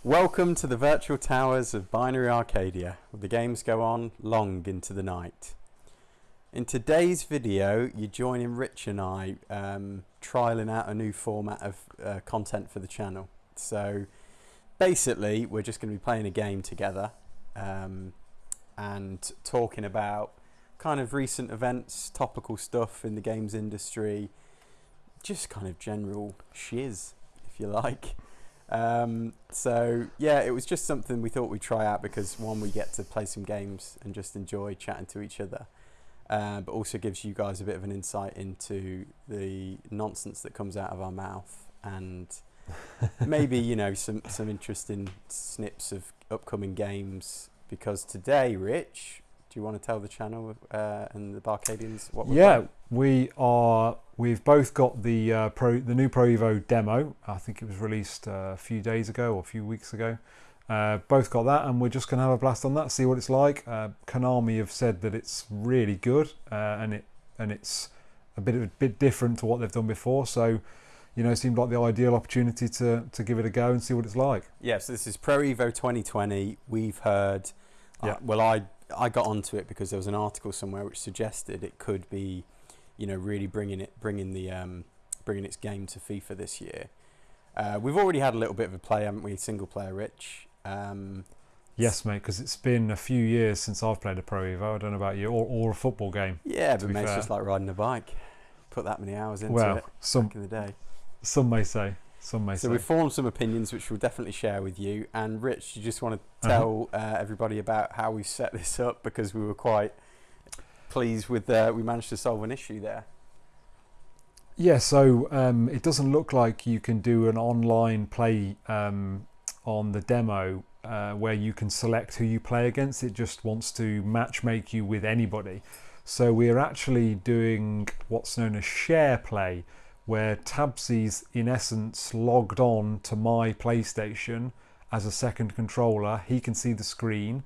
Welcome to the virtual towers of Binary Arcadia, where the games go on long into the night. In today's video, you're joining Rich and I trialling out a new format of content for the channel. So basically, we're just going to be playing a game together and talking about kind of recent events, topical stuff in the games industry, just kind of general shiz, if you like. So yeah, it was just something we thought we'd try out because one, we get to play some games and just enjoy chatting to each other, but also gives you guys a bit of an insight into the nonsense that comes out of our mouth and maybe, you know, some interesting snips of upcoming games. Because today, Rich, do you want to tell the channel and the Barcadians what we're playing? We've both got the new Pro Evo demo. I think it was released a few days ago or a few weeks ago. Both got that, and we're just going to have a blast on that, see what it's like. Konami have said that it's really good, and it's a bit different to what they've done before. So, you know, it seemed like the ideal opportunity to give it a go and see what it's like. Yeah, so this is Pro Evo 2020. We've heard. I got onto it because there was an article somewhere which suggested it could be, you know, really bringing its game to FIFA this year. We've already had a little bit of a play, haven't we? Single player, Rich. Yes, mate, because it's been a few years since I've played a Pro Evo. I don't know about you, or a football game. Yeah, but mate, it's just like riding a bike. Put that many hours into it back in the day. Some may say. So we've formed some opinions which we'll definitely share with you. And Rich, you just want to tell everybody about how we set this up, because we were quite pleased with we managed to solve an issue there. Yeah, so it doesn't look like you can do an online play on the demo where you can select who you play against. It just wants to match make you with anybody. So we're actually doing what's known as share play, where Tabzy's in essence logged on to my PlayStation as a second controller. He can see the screen.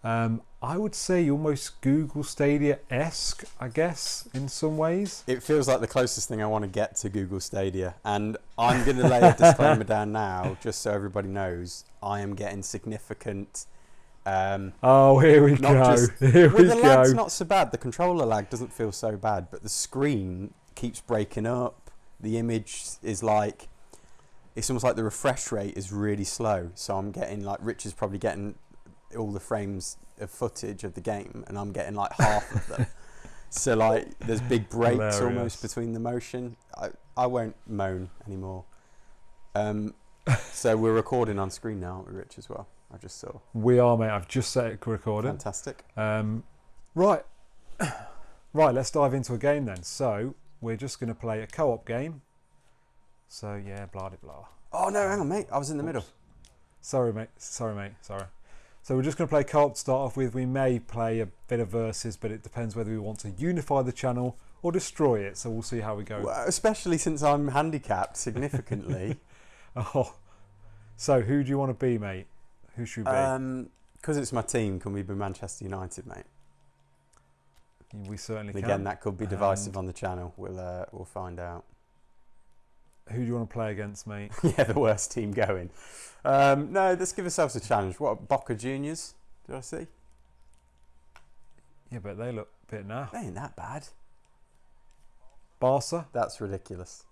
I would say almost Google Stadia-esque, I guess, in some ways. It feels like the closest thing I want to get to Google Stadia. And I'm going to lay a disclaimer down now, just so everybody knows. I am getting significant... oh, here we go. The lag's not so bad. The controller lag doesn't feel so bad, but the screen keeps breaking up. The image is like... It's almost like the refresh rate is really slow. So I'm getting, like, Rich is probably getting all the frames of footage of the game, and I'm getting like half of them. So like there's big breaks almost between the motion. I won't moan anymore. So we're recording on screen now, aren't we, Rich, as well? I just saw. We are, mate. I've just set it recording. Fantastic. Right, let's dive into a game then. So we're just going to play a co-op game. So yeah, blah de blah. Oh no, hang on, mate. I was in the middle. Sorry, mate. Sorry. So we're just going to play co-op to start off with. We may play a bit of versus, but it depends whether we want to unify the channel or destroy it. So we'll see how we go. Well, especially since I'm handicapped significantly. Oh, so who do you want to be, mate? Who should we be? Because it's my team, can we be Manchester United, mate? We certainly can. Again, that could be divisive on the channel. We'll find out. Who do you want to play against, mate? Yeah, the worst team going. No, let's give ourselves a challenge. What, Boca Juniors? Did I see? Yeah, but they look a bit naff. They ain't that bad. Barca? That's ridiculous.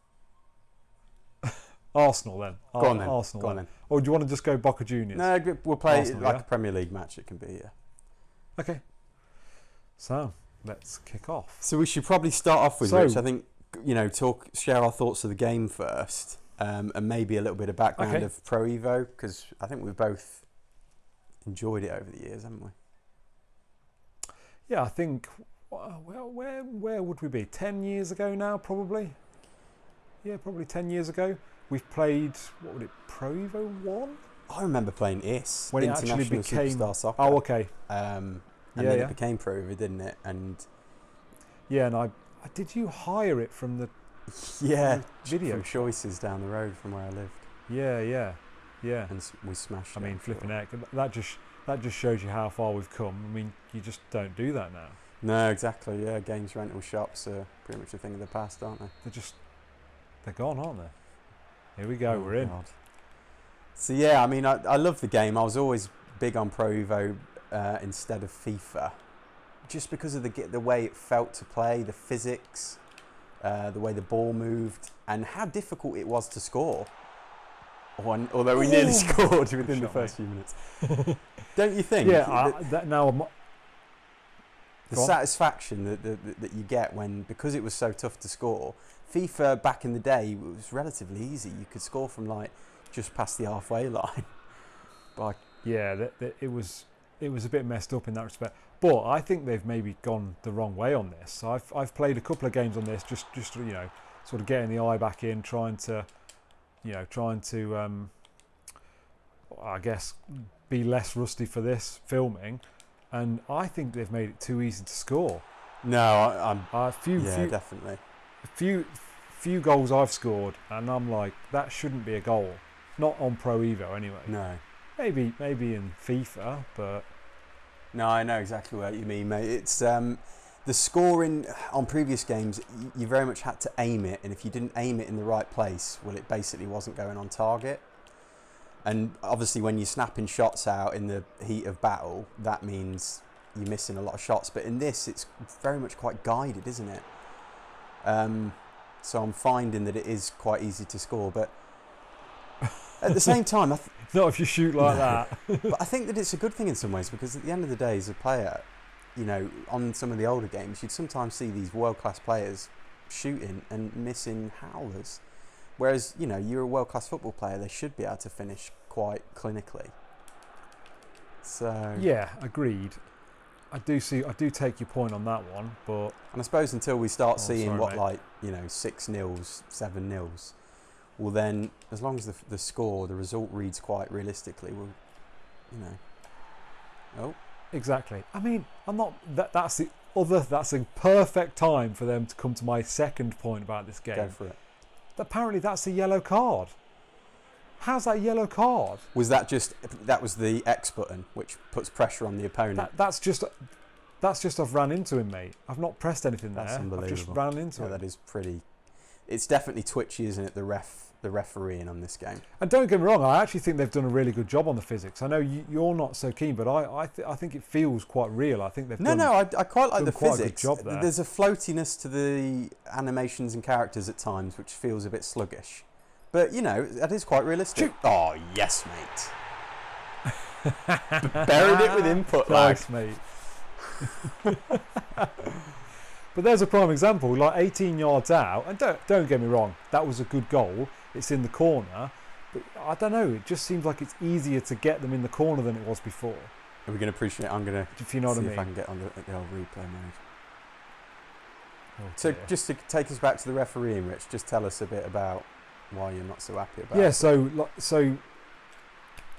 Arsenal then. Go on then. Arsenal Go on then. Or do you want to just go Boca Juniors? No, we'll play Arsenal, like a Premier League match. It can be, yeah. Okay. So, let's kick off. So we should probably start off with, Rich, I think, you know, share our thoughts of the game first, and maybe a little bit of background of Pro Evo, because I think we've both enjoyed it over the years, haven't we? Yeah, I think, well, where would we be? 10 years ago now, probably? Yeah, probably 10 years ago. We've played, what would it, Pro Evo 1? I remember playing IS, when International it actually became Superstar Soccer. Oh, okay. And then it became Pro Evo, didn't it? And yeah, and did you hire it from the video from Choices down the road from where I lived? Yeah. And we smashed it. I mean, flipping heck, that just shows you how far we've come. I mean, you just don't do that now. No, exactly. Yeah, games rental shops are pretty much a thing of the past, aren't they? They're gone, aren't they? Here we go. We're in. So yeah, I mean, I love the game. I was always big on Pro Evo instead of FIFA, just because of the way it felt to play, the physics, the way the ball moved, and how difficult it was to score. Although we nearly scored within the first few minutes. Don't you think? Yeah, the satisfaction that you get because it was so tough to score. FIFA back in the day was relatively easy. You could score from like just past the halfway line. It was a bit messed up in that respect. But I think they've maybe gone the wrong way on this. I've played a couple of games on this, just sort of getting the eye back in, trying to I guess be less rusty for this filming, and I think they've made it too easy to score. No, definitely. Few goals I've scored, and I'm like, that shouldn't be a goal. Not on Pro Evo anyway. No. Maybe in FIFA, but no, I know exactly what you mean, mate. It's the scoring on previous games. You very much had to aim it, and if you didn't aim it in the right place, well, it basically wasn't going on target. And obviously, when you're snapping shots out in the heat of battle, that means you're missing a lot of shots. But in this, it's very much quite guided, isn't it? So I'm finding that it is quite easy to score, but at the same time, not if you shoot like that. But I think that it's a good thing in some ways, because at the end of the day, as a player, on some of the older games, you'd sometimes see these world-class players shooting and missing howlers. Whereas, you're a world-class football player, they should be able to finish quite clinically. So yeah, agreed. I do take your point on that one, but and I suppose until we start seeing 6-0s, 7-0s, well then, as long as the result reads quite realistically, exactly. I mean, I'm not. That's a perfect time for them to come to my second point about this game. Go for it. Apparently, that's a yellow card. How's that a yellow card? That was the X button, which puts pressure on the opponent. That's just I've ran into him, mate. I've not pressed anything there. That's unbelievable. I've just ran into him. That is pretty. It's definitely twitchy, isn't it? The refereeing on this game. And don't get me wrong, I actually think they've done a really good job on the physics. I know you're not so keen, but I think it feels quite real. I think they've I quite like the physics. A good job there. There's a floatiness to the animations and characters at times, which feels a bit sluggish. But, that is quite realistic. Shoot. Oh, yes, mate. Buried it with input, nice, mate. But there's a prime example, like 18 yards out. And don't get me wrong, that was a good goal. It's in the corner. But I don't know, it just seems like it's easier to get them in the corner than it was before. Are we going to appreciate? I'm going to if you know what I mean. if I can get on the old replay mode. Oh, so just to take us back to the refereeing, Rich, just tell us a bit about why you're not so happy about it. Yeah, so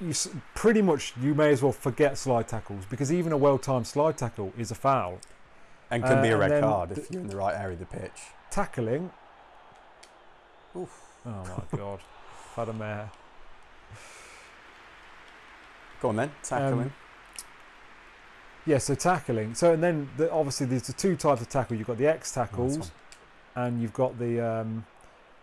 you pretty much, you may as well forget slide tackles, because even a well-timed slide tackle is a foul. And can be a red card if you're in the right area of the pitch. Tackling. Oof. Oh my God. Had a mare. Go on then, tackling. Yeah, so tackling. So and then obviously there's the two types of tackle. You've got the X tackles, and you've got the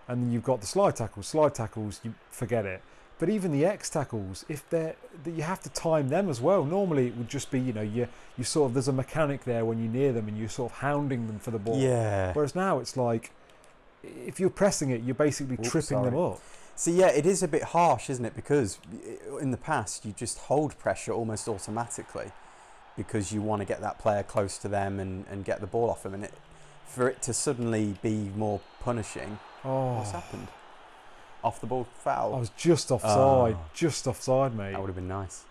and then you've got the slide tackles. Slide tackles, you forget it. But even the X tackles, you have to time them as well. Normally it would just be, you sort of, there's a mechanic there when you're near them and you're sort of hounding them for the ball. Yeah. Whereas now it's like, if you're pressing it, you're basically tripping them up. So yeah, it is a bit harsh, isn't it? Because in the past you just hold pressure almost automatically, because you want to get that player close to them and get the ball off them. And for it to suddenly be more punishing, what's happened? Off the ball foul. I was just offside, mate. That would have been nice.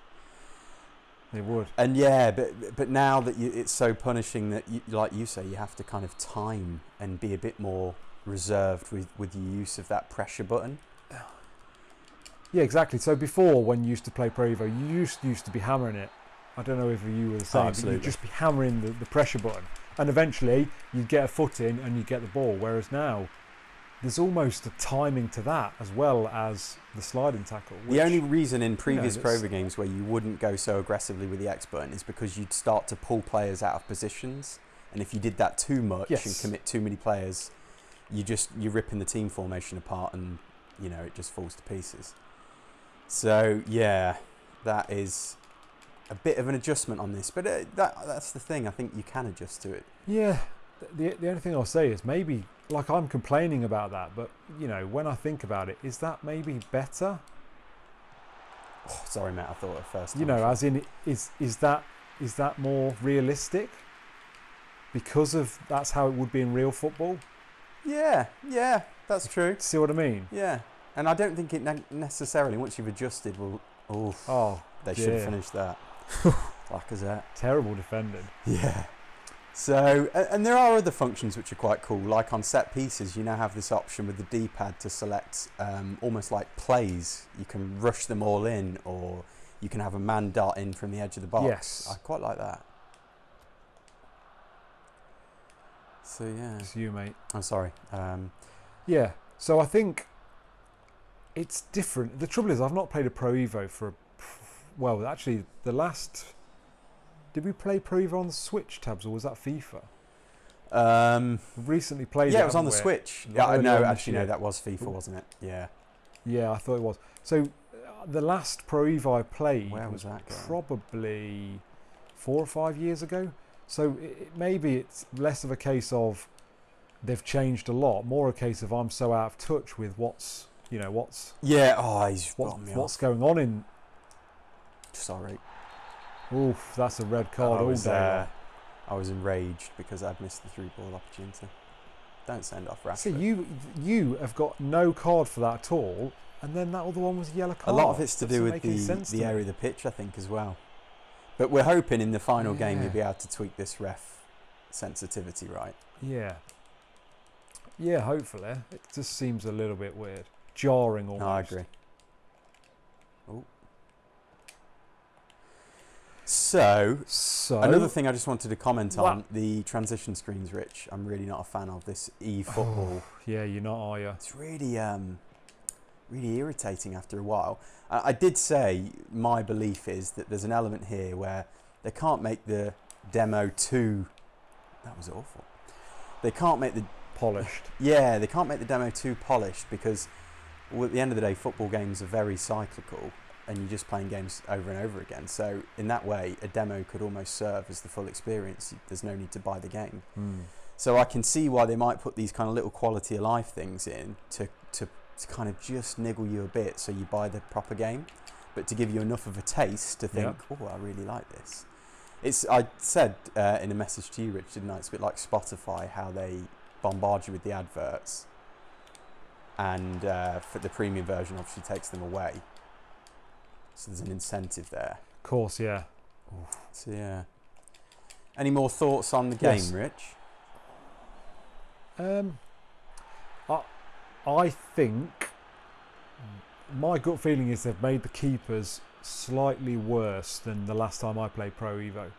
It would. And yeah, but now that it's so punishing that, like you say, you have to kind of time and be a bit more reserved with your use of that pressure button. Yeah, exactly. So before, when you used to play Pro Evo, you used to be hammering it. I don't know if you were the same, but you'd just be hammering the pressure button. And eventually, you'd get a foot in and you'd get the ball. Whereas now, there's almost a timing to that as well as the sliding tackle. The only reason in previous Pro Evo games where you wouldn't go so aggressively with the X button is because you'd start to pull players out of positions. And if you did that too much and commit too many players, you're ripping the team formation apart and, it just falls to pieces. So yeah, that is a bit of an adjustment on this, but that's the thing. I think you can adjust to it. Yeah, the only thing I'll say is maybe, like, I'm complaining about that, but you know, when I think about it, is that maybe better? Oh, sorry, mate. I thought at first. You know, as in, is that more realistic? Because of that's how it would be in real football. Yeah, that's true. See what I mean? Yeah, and I don't think it necessarily, once you've adjusted, they should have finished that. Lacazette. Terrible defending. Yeah. So, and there are other functions which are quite cool. Like on set pieces, you now have this option with the D-pad to select almost like plays. You can rush them all in, or you can have a man dart in from the edge of the box. Yes. I quite like that. So, yeah. It's you, mate. I'm sorry. Yeah, so I think it's different. The trouble is, I've not played a Pro Evo well, actually, the last... Did we play Pro Evo on the Switch, Tabs, or was that FIFA? We've recently played it. Yeah, it was on the Switch. Yeah, no, actually, no, that was FIFA, wasn't it? Yeah. Yeah, I thought it was. So, the last Pro Evo I played was that probably 4 or 5 years ago. So, maybe it's less of a case of they've changed a lot, more a case of I'm so out of touch with what's yeah. Oh, he's what's going on in. Sorry. Oof, that's a red card all day. I was enraged because I'd missed the through-ball opportunity. Don't send off Rashford. See, you have got no card for that at all, and then that other one was a yellow card. A lot of it's to do with the area of the pitch, I think, as well. But we're hoping in the final game you'll be able to tweak this ref sensitivity, right? Yeah. Yeah, hopefully. It just seems a little bit weird. Jarring almost. No, I agree. Oh. So, another thing I just wanted to comment on, the transition screens, Rich. I'm really not a fan of this eFootball. Yeah, you're not, are you? It's really really irritating after a while. I did say my belief is that there's an element here where they can't make the demo too... That was awful. They can't make the... Polished. Yeah, they can't make the demo too polished because, well, at the end of the day, football games are very cyclical and you're just playing games over and over again. So in that way, a demo could almost serve as the full experience. There's no need to buy the game. So I can see why they might put these kind of little quality of life things in to kind of just niggle you a bit so you buy the proper game, but to give you enough of a taste to think, oh, I really like this. I said in a message to you, Rich, didn't I? It's a bit like Spotify, how they bombard you with the adverts, and for the premium version obviously takes them away. So there's an incentive there. Of course, yeah. So yeah. Any more thoughts on the game, Rich? I think my gut feeling is they've made the keepers slightly worse than the last time I played Pro Evo.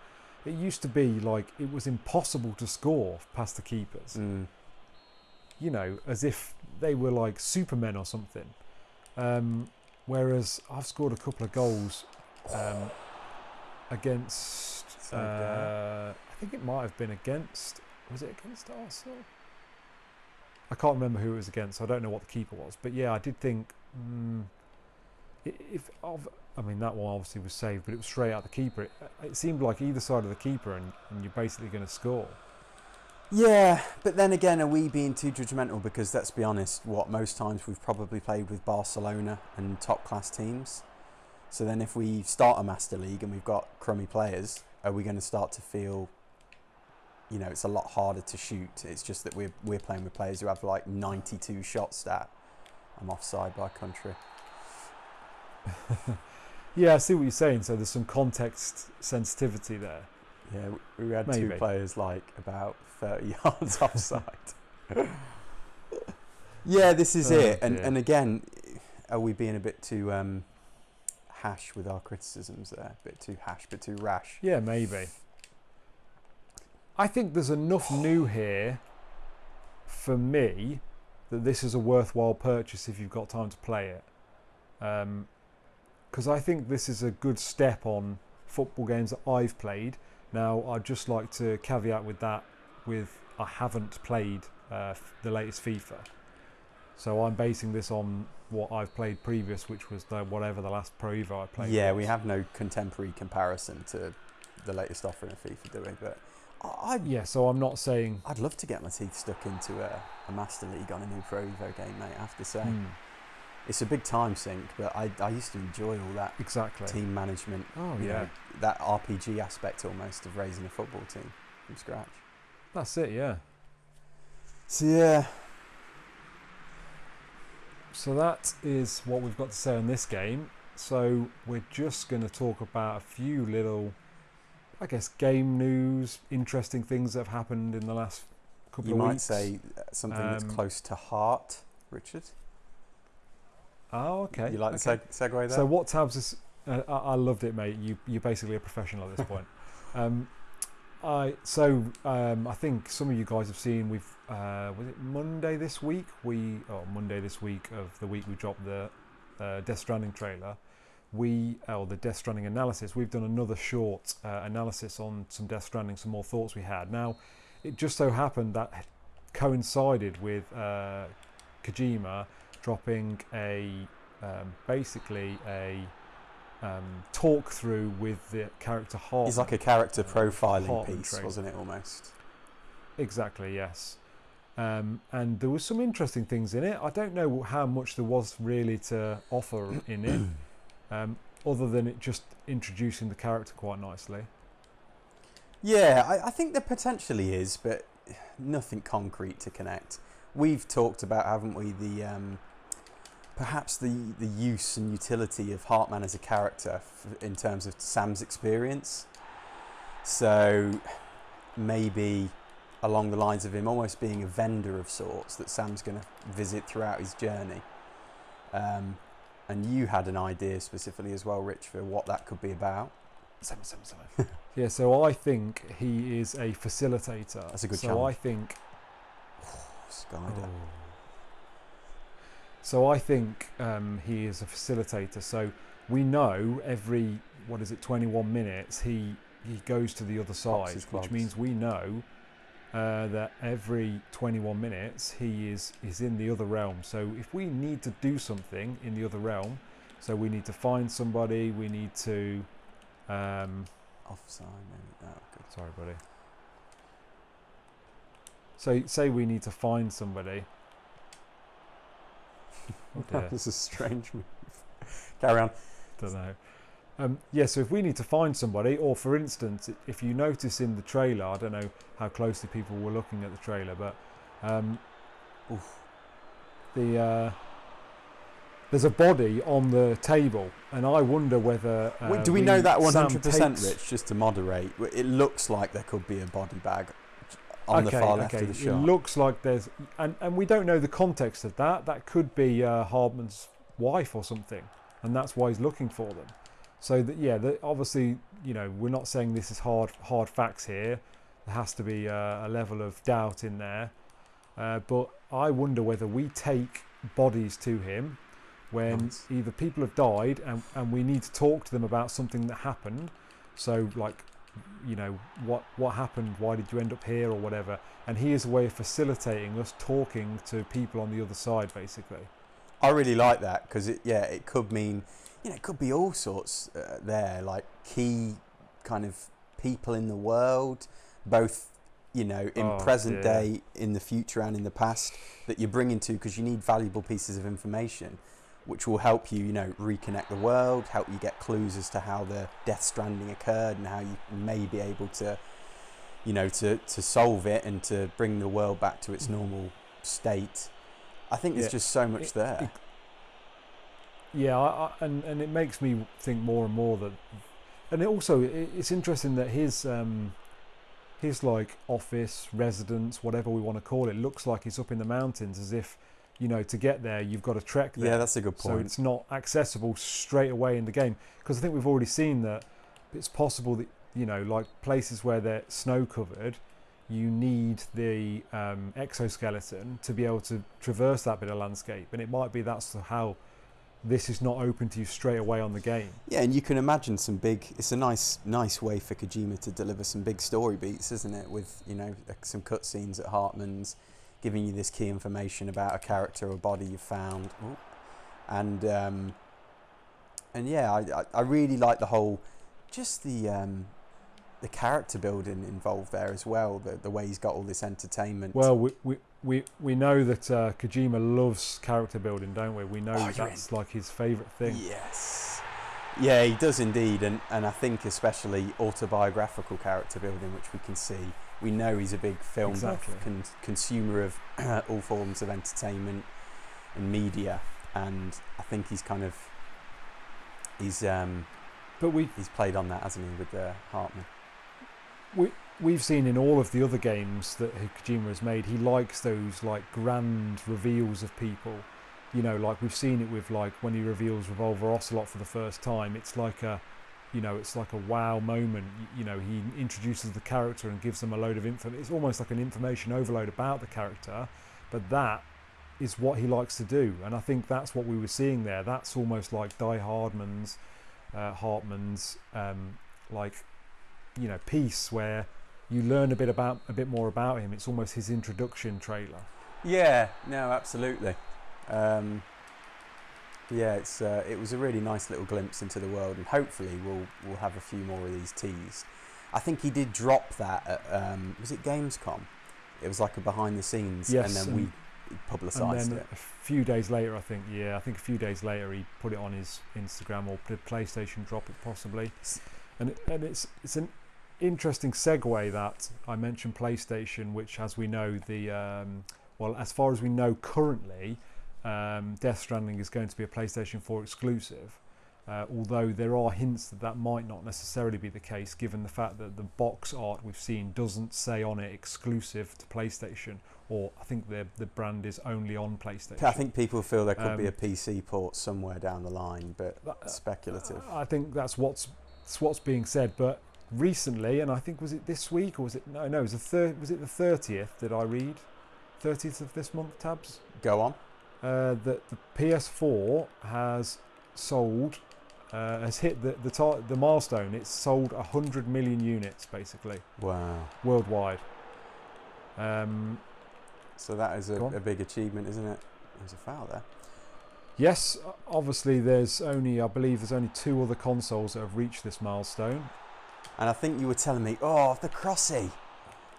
It used to be like it was impossible to score past the keepers. You know, as if they were like supermen or something. Whereas I've scored a couple of goals against... I think it might have been against... Was it against Arsenal? I can't remember who it was against. So I don't know what the keeper was. But yeah, I did think... I mean, that one obviously was saved, but it was straight out the keeper. It seemed like either side of the keeper and you're basically going to score. Yeah, but then again, are we being too judgmental? Because let's be honest, most times we've probably played with Barcelona and top-class teams. So then if we start a Master League and we've got crummy players, are we going to start to feel, you know, it's a lot harder to shoot? It's just that we're playing with players who have like 92 shot stat. I'm offside by country. Yeah, I see what you're saying. So there's some context sensitivity there. Yeah, we had two players like about 30 yards offside. Yeah, this is it. And again, are we being a bit too hash with our criticisms there? A bit too hash, a bit too rash? Yeah, maybe. I think there's enough new here for me that this is a worthwhile purchase if you've got time to play it. Because I think this is a good step on football games that I've played. Now, I'd just like to caveat with that, I haven't played the latest FIFA. So I'm basing this on what I've played previous, which was the last Pro Evo I played. Yeah, we have no contemporary comparison to the latest offering of FIFA, do we? But so I'm not saying... I'd love to get my teeth stuck into a Master League on a new Pro Evo game, mate, I have to say. It's a big time sink, but I used to enjoy all that team management. Oh, you know, that RPG aspect almost of raising a football team from scratch. That's it, yeah. So, yeah. So that is what we've got to say on this game. So we're just going to talk about a few little, I guess, game news, interesting things that have happened in the last couple of weeks. You might say something that's close to heart, Richard. Oh, okay. You like the segue there? So what Tabz is... I loved it, mate. You're basically a professional at this point. I think some of you guys have seen, was it Monday this week? Monday this week of the week we dropped the Death Stranding trailer. The Death Stranding analysis. We've done another short analysis on some Death Stranding, some more thoughts we had. Now, it just so happened that coincided with Kojima dropping basically a talk through with the character Heartman. It's like a character profiling Heartman piece, trailer. wasn't it, almost? Exactly, yes. And there was some interesting things in it. I don't know how much there was really to offer in it, other than it just introducing the character quite nicely. Yeah, I think there potentially is, but nothing concrete to connect. We've talked about, haven't we, perhaps the use and utility of Heartman as a character in terms of Sam's experience. So maybe along the lines of him almost being a vendor of sorts that Sam's going to visit throughout his journey. And you had an idea specifically as well, Rich, for what that could be about. Yeah, so I think he is a facilitator. That's a good challenge. So I think... Skyder. So I think he is a facilitator. So we know every 21 minutes he goes to the other side, which means we know that every 21 minutes he is in the other realm. So if we need to do something in the other realm, so we need to find somebody, we need to offside. Oh, good. Sorry, buddy. So say we need to find somebody. That was a strange move. Carry on. Don't know. So if we need to find somebody, or for instance, if you notice in the trailer, I don't know how closely people were looking at the trailer, but there's a body on the table, and I wonder whether... do we know that 100%, Rich, just to moderate? It looks like there could be a body bag on the far left of the shot. It looks like there's... And we don't know the context of that. That could be Heartman's wife or something, and that's why he's looking for them. So, obviously, we're not saying this is hard facts here. There has to be a level of doubt in there. But I wonder whether we take bodies to him when either people have died and we need to talk to them about something that happened. So, like, what happened, why did you end up here, or whatever. And he is a way of facilitating us talking to people on the other side, basically. I really like that, because it could mean, it could be all sorts there, like key kind of people in the world, both, in present day, in the future and in the past, that you're bringing to, because you need valuable pieces of information, which will help you, reconnect the world, help you get clues as to how the Death Stranding occurred and how you may be able to, to solve it and to bring the world back to its normal state. I think there's just so much there. And it makes me think more and more that, and it's interesting that his like office, residence, whatever we want to call it, looks like it's up in the mountains, as if, to get there you've got to trek there. Yeah, that's a good point. So it's not accessible straight away in the game, because I think we've already seen that it's possible that, like places where they're snow covered, you need the exoskeleton to be able to traverse that bit of landscape, and it might be that's how this is not open to you straight away on the game. Yeah, and you can imagine it's a nice way for Kojima to deliver some big story beats, isn't it? With, some cutscenes at Heartman's, giving you this key information about a character or body you found. Ooh. And yeah, I really like the whole, just the character building involved there as well. The way he's got all this entertainment. Well, we know that Kojima loves character building, don't we? We know that's like his favourite thing. Yes. Yeah, he does indeed, and I think especially autobiographical character building, which we can see. We know he's a big film consumer of all forms of entertainment and media, and I think he's played on that, hasn't he, with Heartman. We've seen in all of the other games that Kojima has made, he likes those like grand reveals of people. You know, like we've seen it with like when he reveals Revolver Ocelot for the first time. It's like a wow moment. You know, he introduces the character and gives them a load of info. It's almost like an information overload about the character, but that is what he likes to do, and I think that's what we were seeing there. That's almost like Hartman's piece where you learn a bit more about him. It's almost his introduction trailer. Yeah, no, absolutely. It was a really nice little glimpse into the world, and hopefully we'll have a few more of these teas. I think he did drop that at was it Gamescom? It was like a behind the scenes, yes, and then we publicised it. A few days later, I think a few days later he put it on his Instagram, or did PlayStation drop it possibly. And it's an interesting segue that I mentioned PlayStation, which, as we know, as far as we know currently, Death Stranding is going to be a PlayStation 4 exclusive. Although there are hints that might not necessarily be the case, given the fact that the box art we've seen doesn't say on it exclusive to PlayStation, or I think the brand is only on PlayStation. I think people feel there could be a PC port somewhere down the line, but speculative. I think that's what's being said. But recently, and I think, was it this week, or was it no? Was it the 30th? Did I read 30th of this month, Tabs? Go on. That the PS4 has sold. Has hit the milestone. It's sold 100 million units, basically. Wow. Worldwide. So that is a big achievement, isn't it? There's a foul there. Yes, obviously I believe there's only 2 other consoles that have reached this milestone. And I think you were telling me, the Crossy.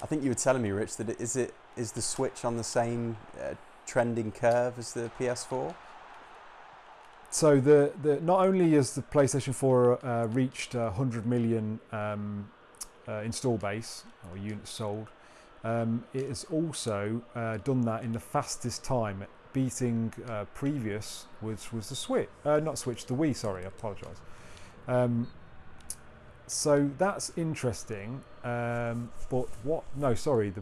I think you were telling me, Rich, that is the Switch on the same trending curve as the PS4? So the not only has the PlayStation 4 reached 100 million install base or units sold, it has also done that in the fastest time, beating previous was the Switch, the Wii. Sorry, I apologise. So that's interesting. But the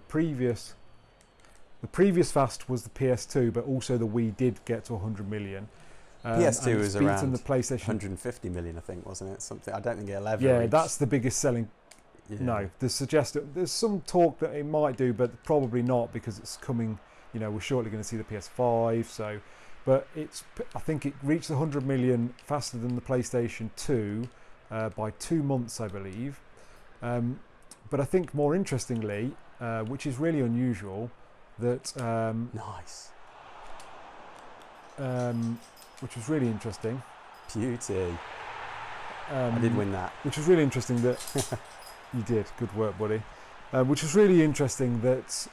previous fast was the PS2, but also the Wii did get to 100 million. PS2 was around the PlayStation 150 million, I think, wasn't it? Something. I don't think it'll ever. Yeah, reach. That's the biggest selling. Yeah. No, there's some talk that it might do, but probably not, because it's coming. You know, we're shortly going to see the PS5. So, but I think it reached 100 million faster than the PlayStation 2 by 2 months, I believe. But I think more interestingly, which is really unusual, that nice. Which was really interesting. Beauty. I did win that. Which was really interesting that you did. Good work, buddy. Which was really interesting that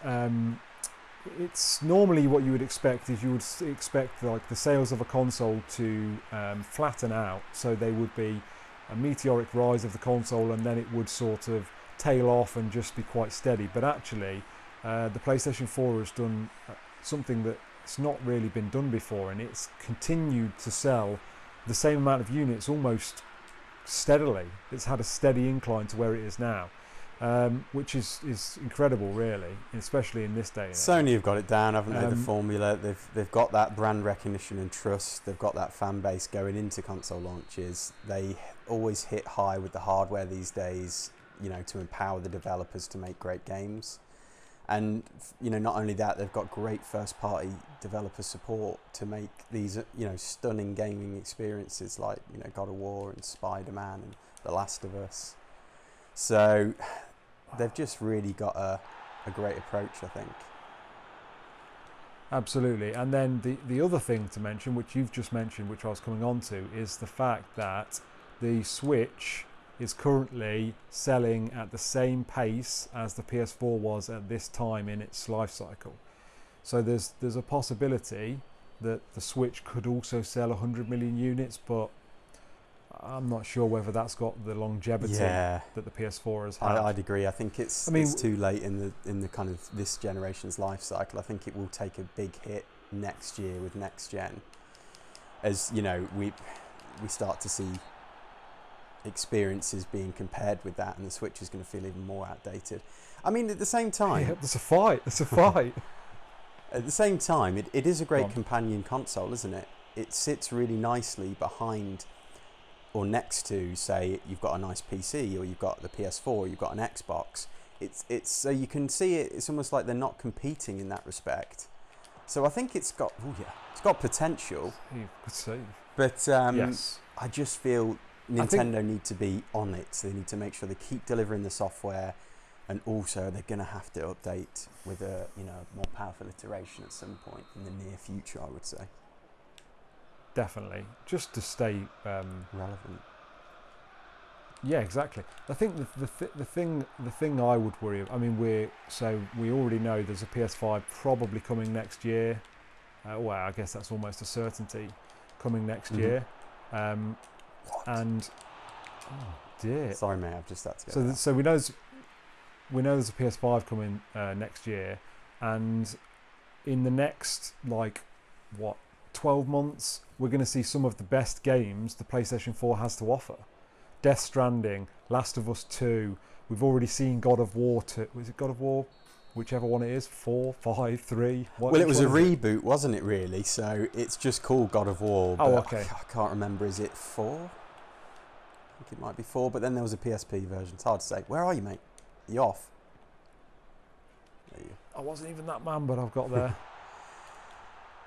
it's normally what you would expect is you would expect like the sales of a console to flatten out, so they would be a meteoric rise of the console, and then it would sort of tail off and just be quite steady. But actually, the PlayStation 4 has done something that it's not really been done before, and it's continued to sell the same amount of units almost steadily. It's had a steady incline to where it is now, which is incredible, really, especially in this day and age. Sony have got it down, haven't they? The formula. They've got that brand recognition and trust. They've got that fan base going into console launches. They always hit high with the hardware these days, to empower the developers to make great games. And not only that, they've got great first-party developer support to make these stunning gaming experiences like God of War and Spider-Man and The Last of Us. So they've just really got a great approach, I think. Absolutely. And then the other thing to mention, which you've just mentioned, which I was coming on to, is the fact that the Switch is currently selling at the same pace as the PS4 was at this time in its life cycle. So there's a possibility that the Switch could also sell 100 million units, but I'm not sure whether that's got the longevity that the PS4 has had. I'd agree. I think it's too late in the kind of this generation's life cycle. I think it will take a big hit next year with next gen, as you know, we start to see experiences being compared with that, and the Switch is going to feel even more outdated. I mean, at the same time, there's a fight. At the same time, it is a great companion console, isn't it? It sits really nicely behind or next to, say, you've got a nice PC, or you've got the PS4, you've got an Xbox. It's so you can see it. It's almost like they're not competing in that respect. So I think it's got potential. Good save. But yes. I just feel Nintendo need to be on it. So they need to make sure they keep delivering the software, and also they're going to have to update with a more powerful iteration at some point in the near future, I would say. Definitely, just to stay relevant. Yeah, exactly. I think the thing I would worry. I mean, we already know there's a PS5 probably coming next year. Well, I guess that's almost a certainty, coming next year. And oh dear. Sorry, mate. I've just had to get so we know there's a PS5 coming next year, and in the next 12 months, we're going to see some of the best games the PlayStation 4 has to offer. Death Stranding, Last of Us 2. We've already seen God of War 2. Was it God of War? Whichever one it is. 4, 5, 3. Well, it was a reboot, wasn't it, really? So it's just called God of War. But okay. I can't remember. Is it 4? I think it might be 4. But then there was a PSP version. It's hard to say. Where are you, mate? Are you off? There you I wasn't even that man, but I've got there.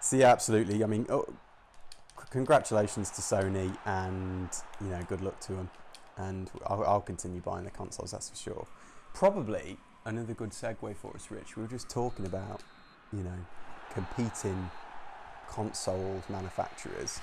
So yeah, absolutely. I mean, congratulations to Sony, and good luck to them. And I'll continue buying the consoles, that's for sure. Probably another good segue for us, Rich. We were just talking about, competing console manufacturers.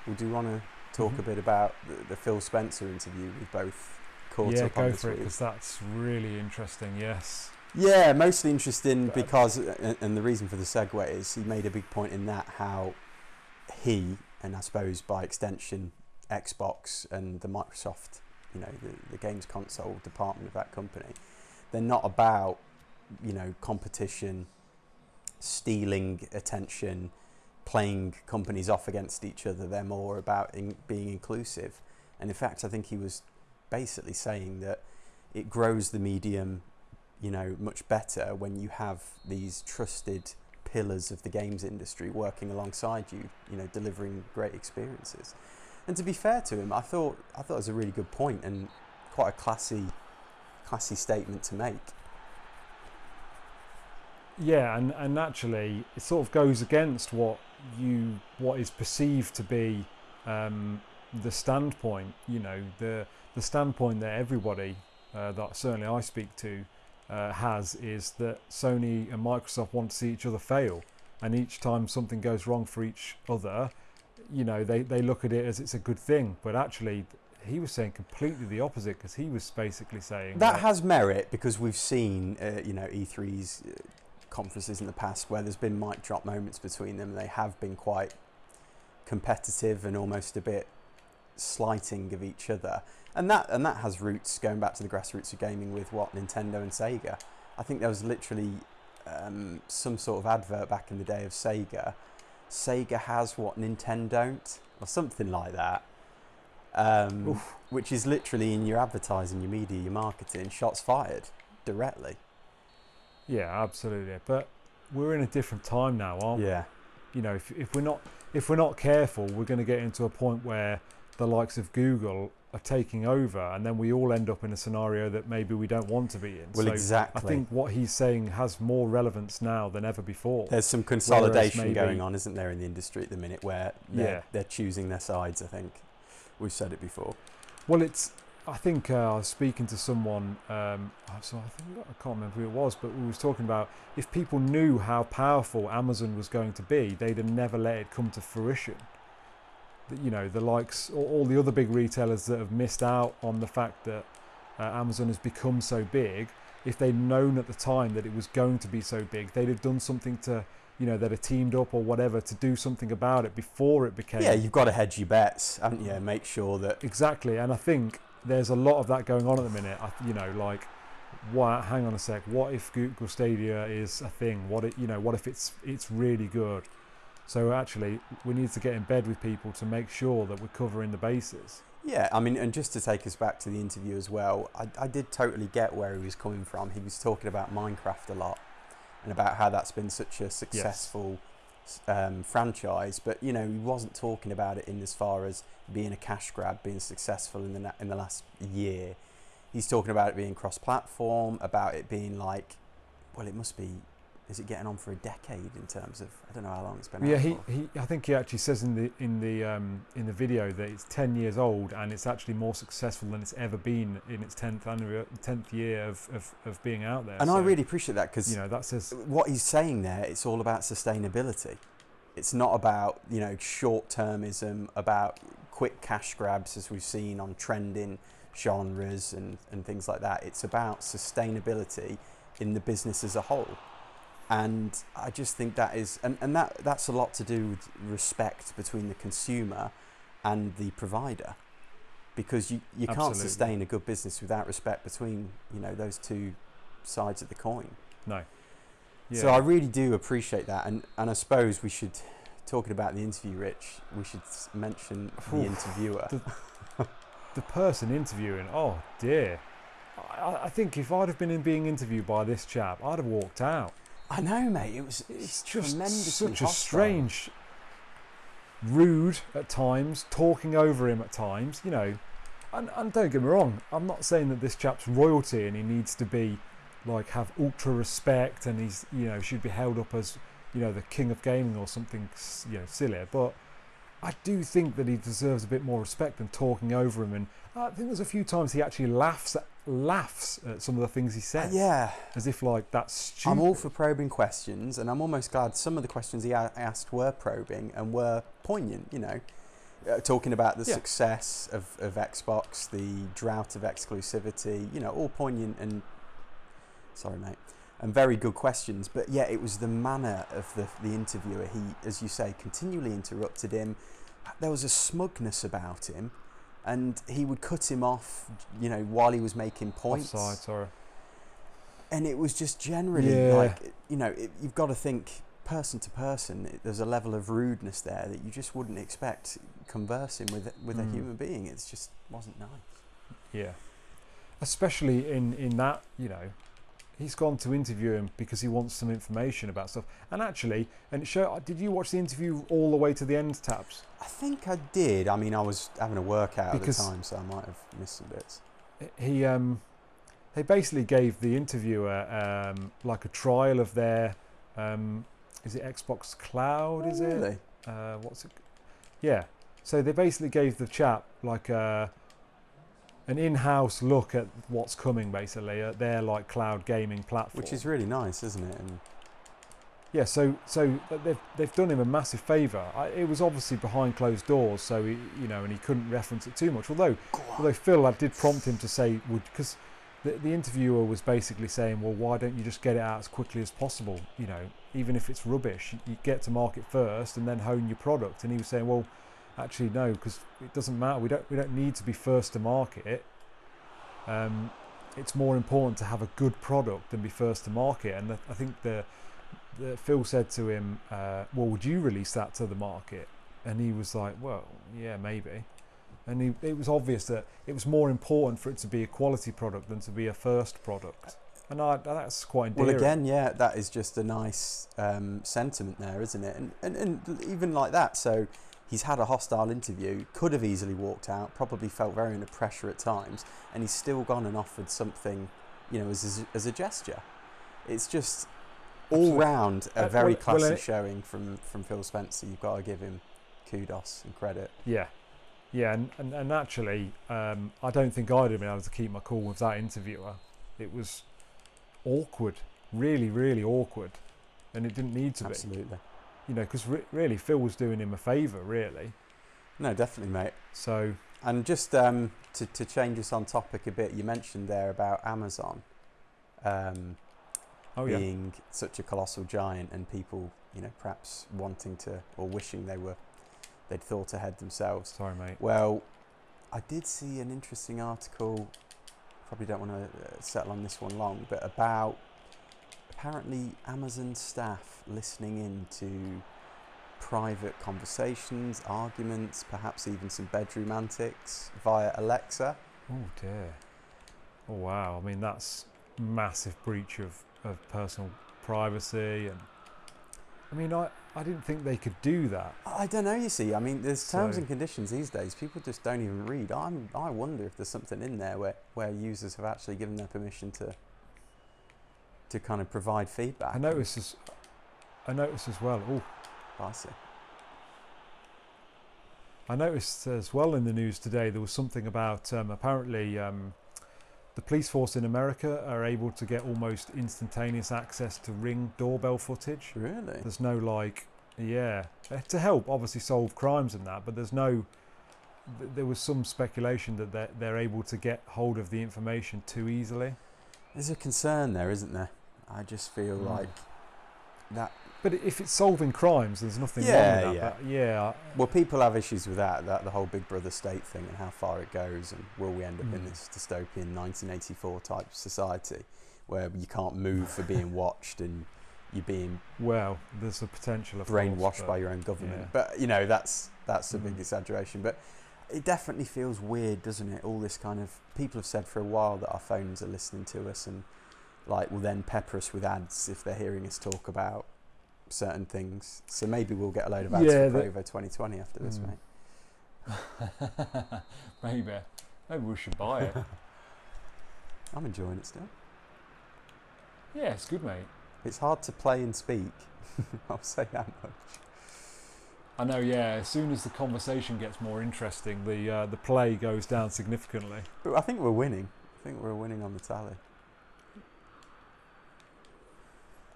Would you want to talk a bit about the Phil Spencer interview we've both caught up on go this for it, week? because that's really interesting. Yes. Yeah, mostly interesting because, and the reason for the segue is he made a big point in that how he, and I suppose by extension Xbox and the Microsoft, the games console department of that company, they're not about, competition, stealing attention, playing companies off against each other. They're more about being inclusive. And in fact, I think he was basically saying that it grows the medium much better when you have these trusted pillars of the games industry working alongside you, delivering great experiences. And to be fair to him, I thought it was a really good point and quite a classy statement to make. Yeah, and actually, it sort of goes against what is perceived to be the standpoint. The standpoint that everybody that certainly I speak to has is that Sony and Microsoft want to see each other fail, and each time something goes wrong for each other, they look at it as it's a good thing. But actually, he was saying completely the opposite, because he was basically saying that has merit, because we've seen E3's conferences in the past where there's been mic drop moments between them. They have been quite competitive and almost a bit slighting of each other. And that has roots going back to the grassroots of gaming with Nintendo and Sega. I think there was literally some sort of advert back in the day of Sega. Sega has what Nintendo don't, or something like that. Which is literally in your advertising, your media, your marketing, shots fired directly. Yeah, absolutely. But we're in a different time now, aren't we? Yeah. If we're not careful, we're going to get into a point where the likes of Google are taking over, and then we all end up in a scenario that maybe we don't want to be in. Well, exactly. I think what he's saying has more relevance now than ever before. There's some consolidation going on, isn't there, in the industry at the minute, where they're choosing their sides, I think. We've said it before. Well, I think I was speaking to someone, so I can't remember who it was, but we was talking about if people knew how powerful Amazon was going to be, they'd have never let it come to fruition. You know, the likes, all the other big retailers that have missed out on the fact that Amazon has become so big, if they'd known at the time that it was going to be so big, they'd have done something to, you know, they'd have teamed up or whatever to do something about it before it became... Yeah, you've got to hedge your bets, haven't you? Make sure that... Exactly, and I think there's a lot of that going on at the minute. You know, like, hang on a sec, what if Google Stadia is a thing? What if it's really good? So actually, we need to get in bed with people to make sure that we're covering the bases. Yeah, I mean, and just to take us back to the interview as well, I did totally get where he was coming from. He was talking about Minecraft a lot and about how that's been such a successful franchise, but you know, he wasn't talking about it in as far as being a cash grab, being successful in the last year. He's talking about it being cross-platform, about it being like, well, it must be. Is it getting on for a decade in terms of, I don't know how long it's been out for. I think he actually says in the video that it's 10 years old and it's actually more successful than it's ever been in its 10th year of being out there. And so, I really appreciate that, because, you know, that says what he's saying there, it's all about sustainability. It's not about, you know, short-termism, about quick cash grabs as we've seen on trending genres and things like that. It's about sustainability in the business as a whole. And I just think that is, and that's a lot to do with respect between the consumer and the provider, because you can't sustain a good business without respect between, you know, those two sides of the coin. No. Yeah. So I really do appreciate that, and I suppose we should, talking about the interview, Rich, we should mention the interviewer. The person interviewing, oh dear. I think if I'd have been being interviewed by this chap, I'd have walked out. I know, mate. It's just such hostile. a strange, rude at times, talking over him at times, you know. And don't get me wrong, I'm not saying that this chap's royalty and he needs to be, like, have ultra respect and he's, you know, should be held up as, you know, the king of gaming or something, you know, silly. But I do think that he deserves a bit more respect than talking over him. And I think there's a few times he actually laughs at some of the things he says. Yeah. As if, like, that's stupid. I'm all for probing questions, and I'm almost glad some of the questions he asked were probing and were poignant, you know. Talking about the success of Xbox, the drought of exclusivity, you know, all poignant and... Sorry, mate. And very good questions. But yeah, it was the manner of the interviewer. He, as you say, continually interrupted him. There was a smugness about him. And he would cut him off, you know, while he was making points. Offside, sorry. And it was just generally like, you know, you've got to think person to person. There's a level of rudeness there that you just wouldn't expect conversing with a human being. It just wasn't nice. Yeah. Especially in that, you know, he's gone to interview him because he wants some information about stuff. And actually, did you watch the interview all the way to the end, Tabz? I think I did. I mean, I was having a workout at the time, so I might have missed some bits. They basically gave the interviewer like a trial of their, is it Xbox Cloud? Oh, is really? it? What's it? Yeah. So they basically gave the chap like an in-house look at what's coming, basically, at their like cloud gaming platform, which is really nice, isn't it? And yeah, so they've done him a massive favour. It was obviously behind closed doors, so he, you know, and he couldn't reference it too much. Although Phil did prompt him to say, because the interviewer was basically saying, well, why don't you just get it out as quickly as possible? You know, even if it's rubbish, you get to market first and then hone your product. And he was saying, well, actually no, because it doesn't matter. We don't need to be first to market. It's more important to have a good product than be first to market. And I think Phil said to him, well, would you release that to the market? And he was like, well, yeah, maybe. And it was obvious that it was more important for it to be a quality product than to be a first product. And that's quite endearing. Well, again, yeah, that is just a nice sentiment there, isn't it? And even like that, so he's had a hostile interview, could have easily walked out, probably felt very under pressure at times, and he's still gone and offered something, you know, as a gesture. It's just all round a very classy showing from Phil Spencer. You've got to give him kudos and credit. Yeah. Yeah, and actually, I don't think I'd have been able to keep my cool with that interviewer. It was awkward, really, really awkward, and it didn't need to be. Absolutely. You know, because really, Phil was doing him a favour, really. No, definitely, mate. So, and just to change us on topic a bit, you mentioned there about Amazon being such a colossal giant, and people, you know, perhaps wanting to or wishing they'd thought ahead themselves. Sorry, mate. Well, I did see an interesting article. Probably don't want to settle on this one long, but about apparently Amazon staff listening in to private conversations, arguments, perhaps even some bedroom antics via Alexa. Oh dear. Oh wow. I mean, that's massive breach of personal privacy. And I mean, I didn't think they could do that. I don't know, you see. I mean, there's terms and conditions these days. People just don't even read. I wonder if there's something in there where users have actually given their permission to kind of provide feedback. I noticed as well. Oh, I see. I noticed as well in the news today there was something about apparently the police force in America are able to get almost instantaneous access to Ring doorbell footage. Really? There's no to help obviously solve crimes and that, but there was some speculation that they're able to get hold of the information too easily. There's a concern there, isn't there? I just feel like that. But if it's solving crimes, there's nothing wrong with that. Yeah. Well, people have issues with that the whole Big Brother state thing and how far it goes, and will we end up in this dystopian 1984 type society where you can't move for being watched and you're being there's a potential of brainwashed by your own government. Yeah. But you know, that's a big exaggeration. But it definitely feels weird, doesn't it? All this kind of people have said for a while that our phones are listening to us and like will then pepper us with ads if they're hearing us talk about certain things. So maybe we'll get a load of ads for Provo 2020 after this, mate. Maybe we should buy it. I'm enjoying it still. Yeah, it's good, mate. It's hard to play and speak. I'll say that much. I know, yeah. As soon as the conversation gets more interesting, the play goes down significantly. But I think we're winning. I think we're winning on the tally.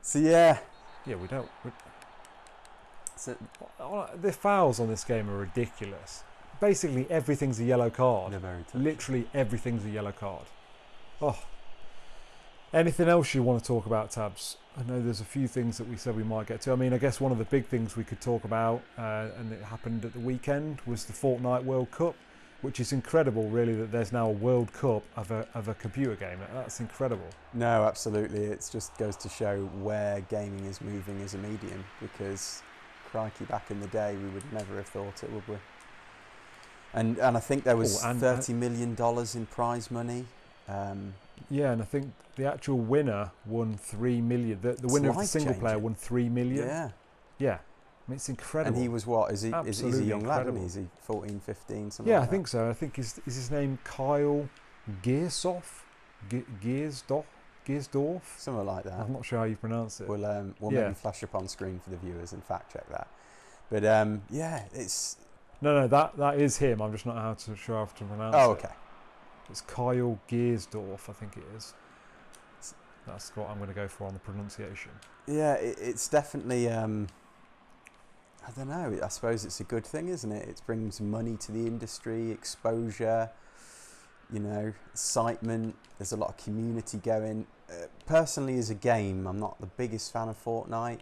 So yeah, we don't. So the fouls on this game are ridiculous. Basically, everything's a yellow card. Literally, everything's a yellow card. Oh. Anything else you want to talk about, Tabz? I know there's a few things that we said we might get to. I mean, I guess one of the big things we could talk about, and it happened at the weekend, was the Fortnite World Cup, which is incredible, really, that there's now a World Cup of a computer game. That's incredible. No, absolutely. It just goes to show where gaming is moving as a medium, because, crikey, back in the day, we would never have thought it, would we? And I think there was $30 million in prize money. Yeah, and I think the actual winner won $3 million. The winner of the single player won $3 million. Yeah. I mean, it's incredible. And he was what? Is he a young lad? Is he 14, 15, something like that? I think so. I think is his name Kyle Giersdorf? Giersdorf? Something like that. I'm not sure how you pronounce it. We'll maybe flash up on screen for the viewers and fact check that. But it's... No, that is him. I'm just not sure how to pronounce it. Oh, okay. It's Kyle Giersdorf, I think it is. That's what I'm going to go for on the pronunciation. Yeah, it's definitely... I don't know. I suppose it's a good thing, isn't it? It brings money to the industry, exposure, excitement. There's a lot of community going. Personally, as a game, I'm not the biggest fan of Fortnite.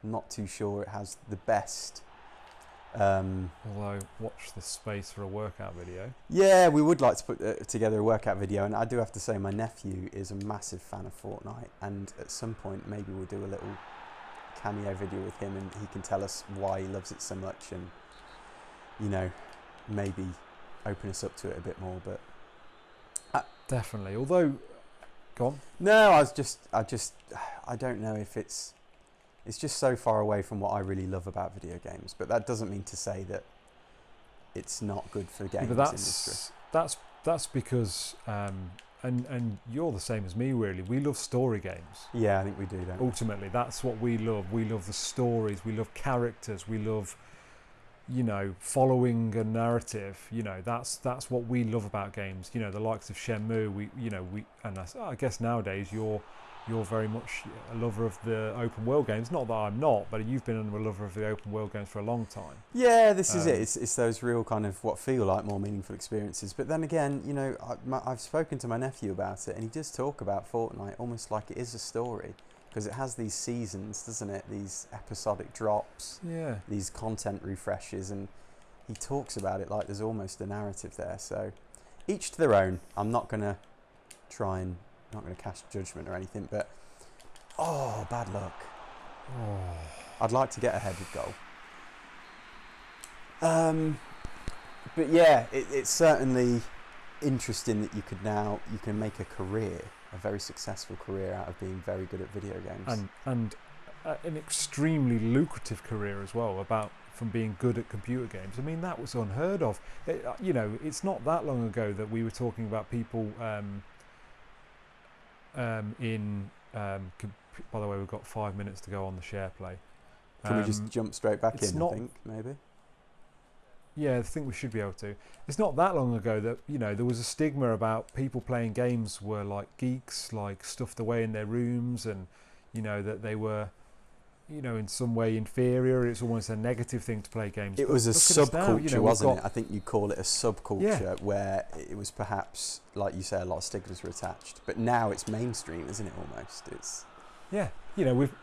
I'm not too sure it has the best. Although, watch this space for a workout video. Yeah, we would like to put together a workout video, and I do have to say my nephew is a massive fan of Fortnite, and at some point maybe we'll do a little cameo video with him and he can tell us why he loves it so much and maybe open us up to it a bit more. But definitely, although go on. No, I don't know if it's just so far away from what I really love about video games, but that doesn't mean to say that it's not good for the games industry. That's because and you're the same as me, really. We love story games. Yeah, I think we do, don't we? Ultimately, that's what we love. We love the stories. We love characters. We love, following a narrative. That's what we love about games. The likes of Shenmue. I guess nowadays you're very much a lover of the open world games. Not that I'm not, but you've been a lover of the open world games for a long time. Yeah, this is it. It's those real kind of what feel like more meaningful experiences. But then again, I've spoken to my nephew about it, and he does talk about Fortnite almost like it is a story, because it has these seasons, doesn't it? These episodic drops, these content refreshes, and he talks about it like there's almost a narrative there. So each to their own. I'm not going to cast judgment or anything, but bad luck. I'd like to get ahead with goal. But yeah, it's certainly interesting that you can make a very successful career out of being very good at video games, and an extremely lucrative career as well, from being good at computer games. I mean, that was unheard of. It's not that long ago that we were talking about people by the way, we've got 5 minutes to go on the share play. Can we just jump straight back in? I think maybe. Yeah, I think we should be able to. It's not that long ago that there was a stigma about people playing games were like geeks, like stuffed away in their rooms, and that they were in some way inferior. It's almost a negative thing to play games. It was a subculture, wasn't it? I think you call it a subculture, where it was perhaps, like you say, a lot of stigmas were attached. But now it's mainstream, isn't it? Almost. It's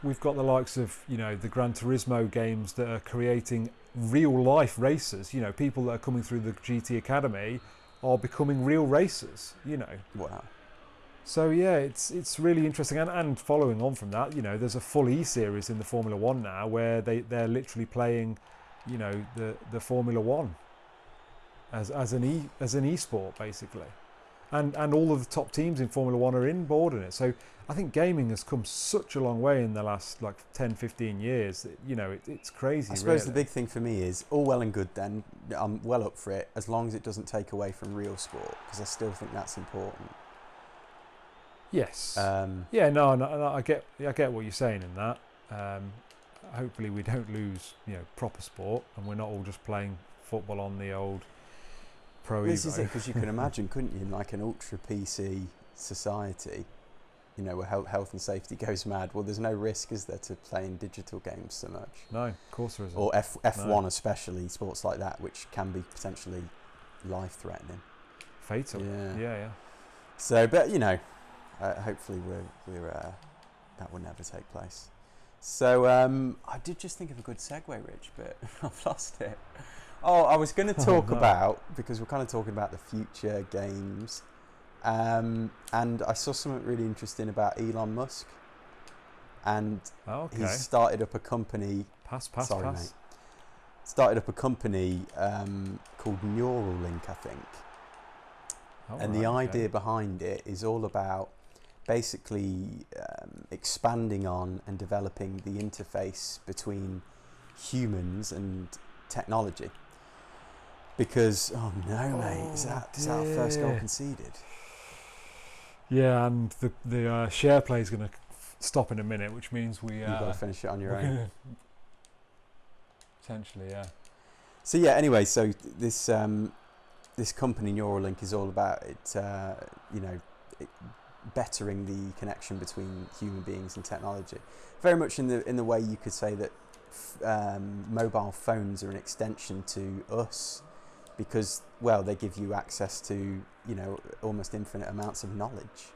we've got the likes of the Gran Turismo games that are creating real life racers. People that are coming through the GT Academy are becoming real racers. Wow. So yeah, it's really interesting, and following on from that, there's a full E series in the Formula One now where they're literally playing, the Formula One as an e-sport basically, and all of the top teams in Formula One are in board in it. So I think gaming has come such a long way in the last 10-15 years. It's crazy. I suppose the big thing for me is all well and good. Then I'm well up for it as long as it doesn't take away from real sport, because I still think that's important. Yes. No, I get what you're saying in that. Hopefully we don't lose, proper sport, and we're not all just playing football on the old Pro Evo. This is it, because you can imagine, couldn't you, in like an ultra PC society, where health and safety goes mad. Well, there's no risk, is there, to playing digital games so much? No, of course there isn't. Or F1 especially, sports like that, which can be potentially life-threatening. Fatal. Yeah. So, but hopefully that will never take place. So I did just think of a good segue, Rich, but I've lost it. I was going to talk about, because we're kind of talking about the future games, and I saw something really interesting about Elon Musk, and he started up a company. Sorry, mate. Started up a company called Neuralink, I think. And the idea behind it is all about basically expanding on and developing the interface between humans and technology. Because, mate, is that our first goal conceded? Yeah, and the share play is going to stop in a minute, which means you've got to finish it on your own. Potentially, yeah. So yeah, anyway, so this company Neuralink is all about bettering the connection between human beings and technology. Very much in the way you could say that mobile phones are an extension to us, because they give you access to almost infinite amounts of knowledge.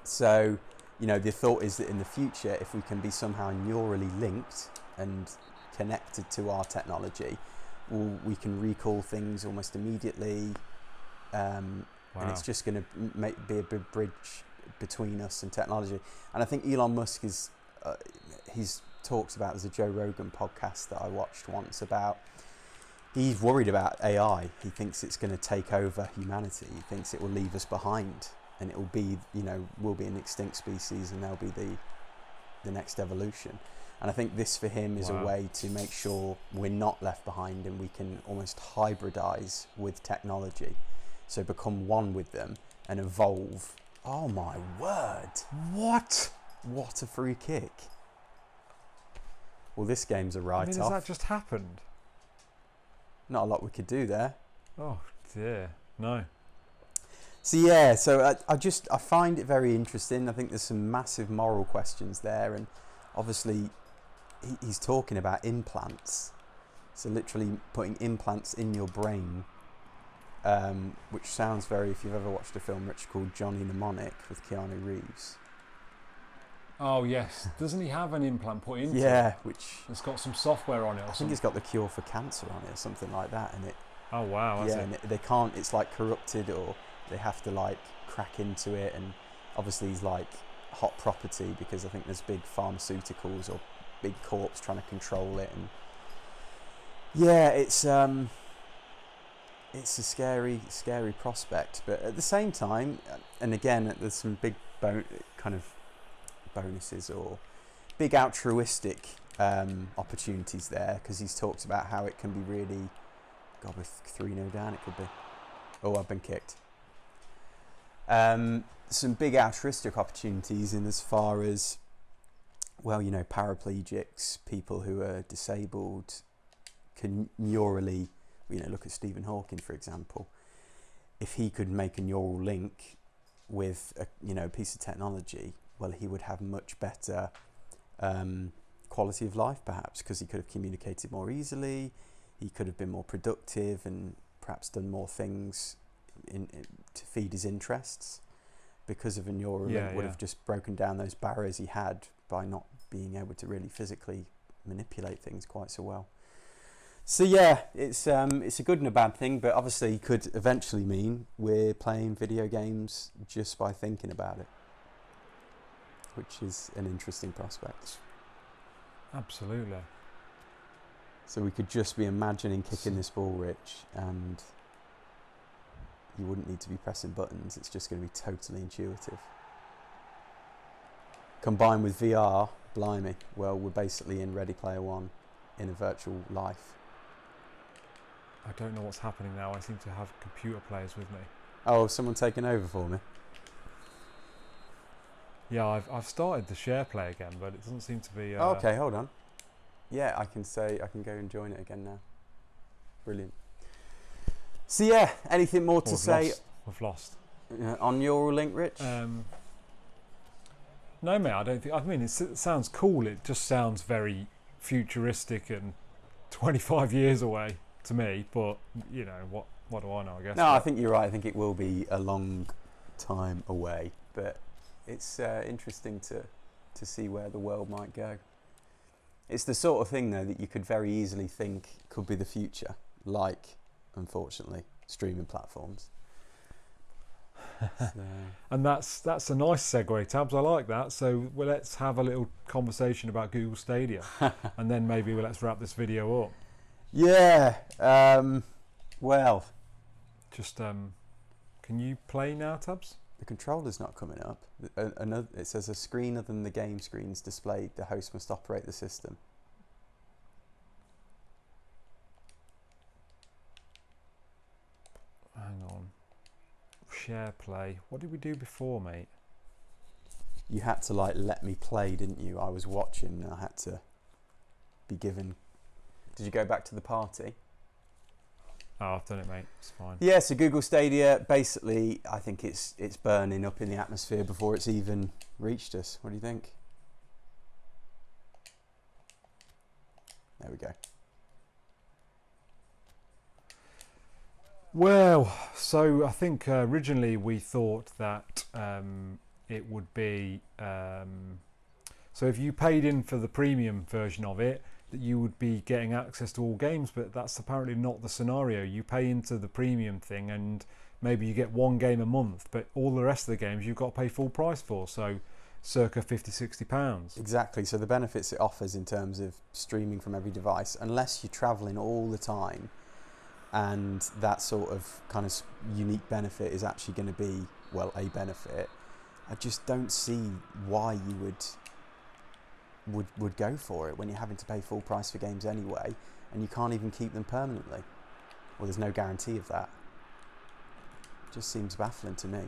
So the thought is that in the future, if we can be somehow neurally linked and connected to our technology, we can recall things almost immediately, and it's just going to be a big bridge between us and technology. And I think Elon Musk he's talked about, there's a Joe Rogan podcast that I watched once about, he's worried about AI. He thinks it's going to take over humanity. He thinks it will leave us behind, and it will be, we'll be an extinct species, and they'll be the next evolution. And I think this for him is a way to make sure we're not left behind, and we can almost hybridize with technology. So become one with them and evolve. Oh my word. What a free kick. Well, this game's a I write-off. mean, has that just happened? Not a lot we could do there. Oh dear, no. So yeah, so I find it very interesting. I think there's some massive moral questions there, and obviously he's talking about implants. So literally putting implants in your brain, which sounds very, if you've ever watched a film, Rich, called Johnny Mnemonic with Keanu Reeves. Oh yes, doesn't he have an implant put into it? Yeah, which It's got some software on it or I think something. it's got the cure for cancer on it or something like that, and it. Oh wow, Yeah, and they can't. It's like corrupted, or they have to like crack into it, and obviously he's like hot property because I think there's big pharmaceuticals or big corps trying to control it, and yeah, it's a scary prospect. But at the same time, and again, there's some big kind of bonuses or big altruistic opportunities there, because he's talked about how it can be really. God, with 3-0 down, it could be. Oh, I've been kicked. Some big altruistic opportunities in as far as, well, you know, paraplegics, people who are disabled, can neurally, you know, look at Stephen Hawking, for example. If he could make a neural link with a, you know, piece of technology, well, he would have much better quality of life, perhaps, because he could have communicated more easily. He could have been more productive and perhaps done more things to feed his interests, because of a neural link would have just broken down those barriers he had by not being able to really physically manipulate things quite so well. So yeah, it's a good and a bad thing, but obviously could eventually mean we're playing video games just by thinking about it, which is an interesting prospect. Absolutely. So we could just be imagining kicking this ball, Rich, and you wouldn't need to be pressing buttons. It's just going to be totally intuitive. Combined with VR, blimey, well, we're basically in Ready Player One in a virtual life. I don't know what's happening now. I seem to have computer players with me. Oh, someone taking over for me? Yeah, I've started the share play again, but it doesn't seem to be... Okay, hold on. Yeah, I can go and join it again now. Brilliant. So yeah, anything more to say? We've lost. On your link, Rich? No, mate, I don't think... I mean, it sounds cool. It just sounds very futuristic and 25 years away to me. But, you know, what do I know, I guess. No, I think you're right. I think it will be a long time away. But it's interesting to see where the world might go. It's the sort of thing, though, that you could very easily think could be the future, like, unfortunately, streaming platforms. So. And that's a nice segue, Tabs. I like that. So let's have a little conversation about Google Stadia, and then maybe let's wrap this video up. Yeah. Well, just can you play now, Tabs? The controller's not coming up. It says a screen other than the game screen is displayed. The host must operate the system. Hang on. Share play. What did we do before, mate? You had to let me play, didn't you? I was watching and I had to be given. Did you go back to the party? Oh, I've done it, mate. It's fine. Yeah, so Google Stadia, basically, I think it's burning up in the atmosphere before it's even reached us. What do you think? There we go. Well, so I think originally we thought that it would be... so if you paid in for the premium version of it, that you would be getting access to all games, but that's apparently not the scenario. You pay into the premium thing and maybe you get one game a month, but all the rest of the games you've got to pay full price for, so circa £50-60. Exactly, so the benefits it offers in terms of streaming from every device, unless you're travelling all the time, and that sort of kind of unique benefit is actually going to be, well, a benefit, I just don't see why you would go for it when you're having to pay full price for games anyway, and you can't even keep them permanently. Well, there's no guarantee of that. It just seems baffling to me.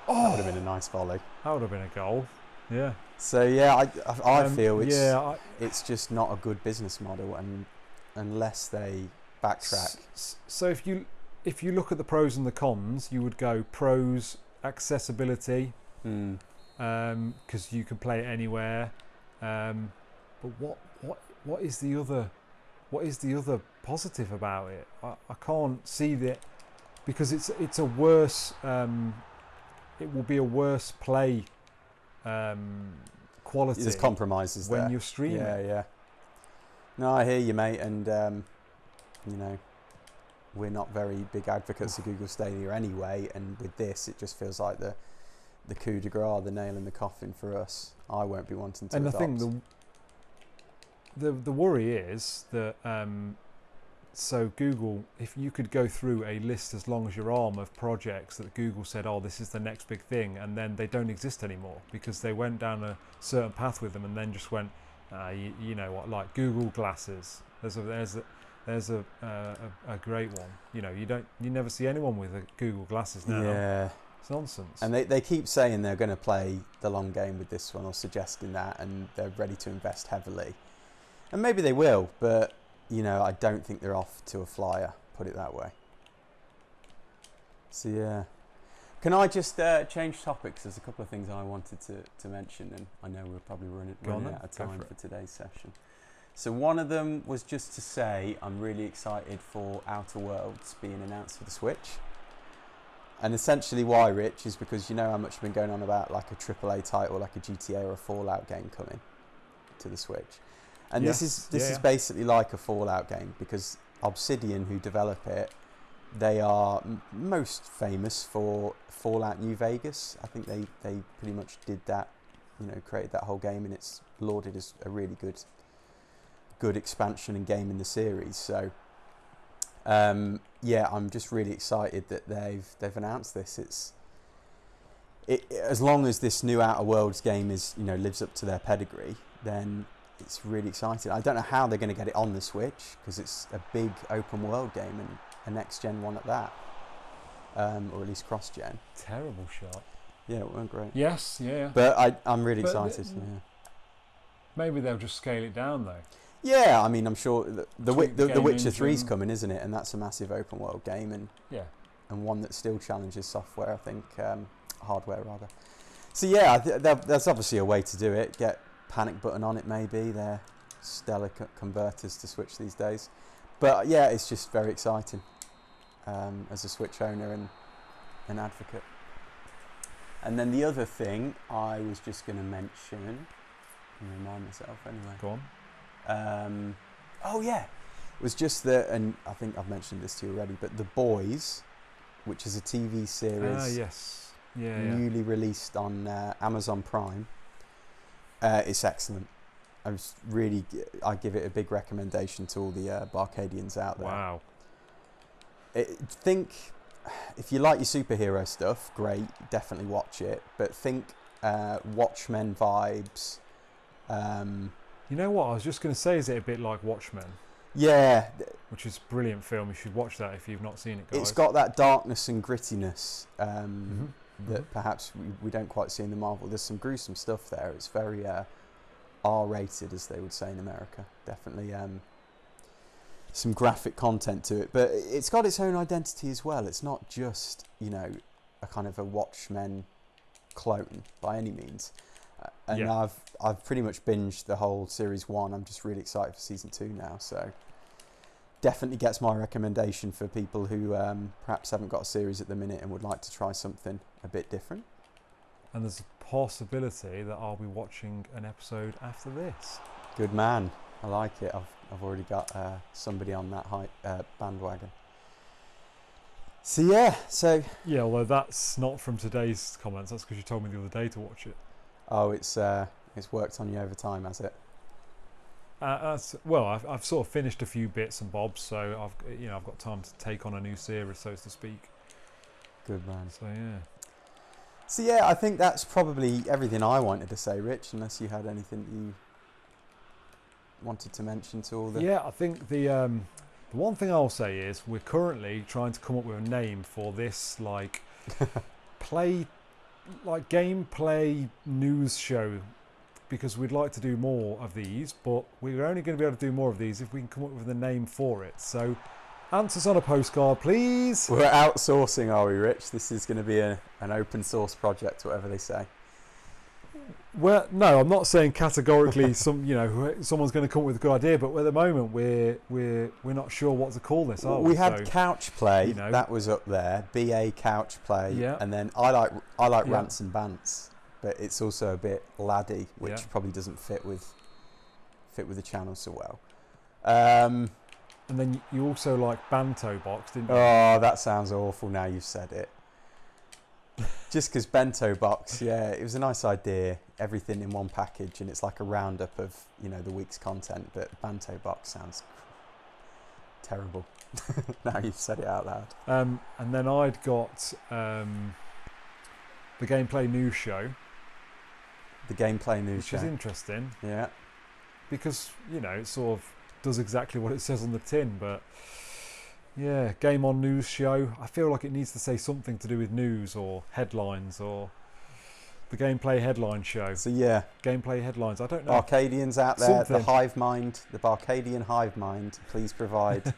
Oh, that would have been a nice volley. That would have been a goal. Yeah. So yeah, I feel it's just not a good business model, and unless they backtrack. So if you look at the pros and the cons, you would go pros: accessibility, because you can play it anywhere. But what is the other positive about it? I can't see that, because it's a worse. It will be a worse play quality. There's compromises when there. You're streaming. Yeah. No, I hear you, mate, and you know, we're not very big advocates of Google Stadia anyway, and with this, it just feels like the coup de grace, the nail in the coffin for us. I won't be wanting to. And adopt. I think the worry is that so Google, if you could go through a list as long as your arm of projects that Google said, oh, this is the next big thing, and then they don't exist anymore because they went down a certain path with them and then just went, you know what, like Google Glasses. There's a great one. You know, you never see anyone with a Google Glasses now. Yeah. It's nonsense. And they keep saying they're going to play the long game with this one, or suggesting that, and they're ready to invest heavily. And maybe they will, but you know, I don't think they're off to a flyer, put it that way. So yeah. Can I just change topics? There's a couple of things I wanted to mention, and I know we're probably running out of time for today's session. So one of them was just to say I'm really excited for Outer Worlds being announced for the Switch. And essentially why, Rich, is because you know how much I've been going on about like a AAA title, like a GTA or a Fallout game coming to the Switch. And this is basically like a Fallout game, because Obsidian, who develop it, they are most famous for Fallout New Vegas. I think they pretty much did that, you know, created that whole game, and it's lauded as a really good expansion and game in the series. So yeah, I'm just really excited that they've announced this. As long as this new Outer Worlds game is, you know, lives up to their pedigree, then it's really exciting. I don't know how they're going to get it on the Switch, because it's a big open world game and a next gen one at that, or at least cross gen. Terrible shot. Yeah, it went great. Yes, yeah. But I'm really excited. Yeah. Maybe they'll just scale it down though. Yeah, I mean, I'm sure the Witcher 3's coming, isn't it? And that's a massive open world game, and one that still challenges software, I think, hardware rather. So yeah, there's obviously a way to do it. Get panic button on it, maybe. They're stellar converters to Switch these days. But yeah, it's just very exciting as a Switch owner and an advocate. And then the other thing I was just going to mention, remind myself anyway. Go on. Oh yeah, it was just that, and I think I've mentioned this to you already, but The Boys, which is a TV series, yes, newly released on Amazon Prime. It's excellent. I give it a big recommendation to all the Barcadians out there. Wow. Think, if you like your superhero stuff, great, definitely watch it. But think Watchmen vibes. You know what? I was just going to say, is it a bit like Watchmen? Yeah. Which is a brilliant film. You should watch that if you've not seen it, guys. It's got that darkness and grittiness that perhaps we don't quite see in the Marvel. There's some gruesome stuff there. It's very R-rated, as they would say in America. Definitely some graphic content to it. But it's got its own identity as well. It's not just, a kind of a Watchmen clone by any means. And I've pretty much binged the whole series 1. I'm just really excited for season 2 now. So definitely gets my recommendation for people who perhaps haven't got a series at the minute and would like to try something a bit different. And there's a possibility that I'll be watching an episode after this. Good man. I like it. I've already got somebody on that bandwagon. So yeah, although that's not from today's comments. That's because you told me the other day to watch it. Oh, it's worked on you over time, has it? I've sort of finished a few bits and bobs, so I've got time to take on a new series, so to speak. Good man. So yeah. I think that's probably everything I wanted to say, Rich. Unless you had anything you wanted to mention to all the. Yeah, I think the one thing I'll say is we're currently trying to come up with a name for this, like play like gameplay news show, because we'd like to do more of these, but we're only going to be able to do more of these if we can come up with a name for it. So answers on a postcard, please. We're outsourcing, are we, Rich? This is going to be an open source project, whatever they say. Well, no, I'm not saying categorically someone's going to come up with a good idea, but at the moment we're not sure what to call this, are we? We had couch play, that was up there. BA couch play, and then I like rants and bants, but it's also a bit laddie, which probably doesn't fit with the channel so well. And then you also like Banto Box, didn't you? Oh, that sounds awful now you've said it. Just because Bento Box, it was a nice idea, everything in one package, and it's like a roundup of the week's content. But Bento Box sounds terrible. Now you've said it out loud. And then I'd got the Gameplay News Show. The Gameplay News Show, which is interesting. Yeah, because it sort of does exactly what it says on the tin, but. Yeah, Game On News Show. I feel like it needs to say something to do with news or headlines or the Gameplay Headline Show. So Gameplay Headlines. I don't know. Barcadians out there, the Hive Mind, the Barcadian Hive Mind, please provide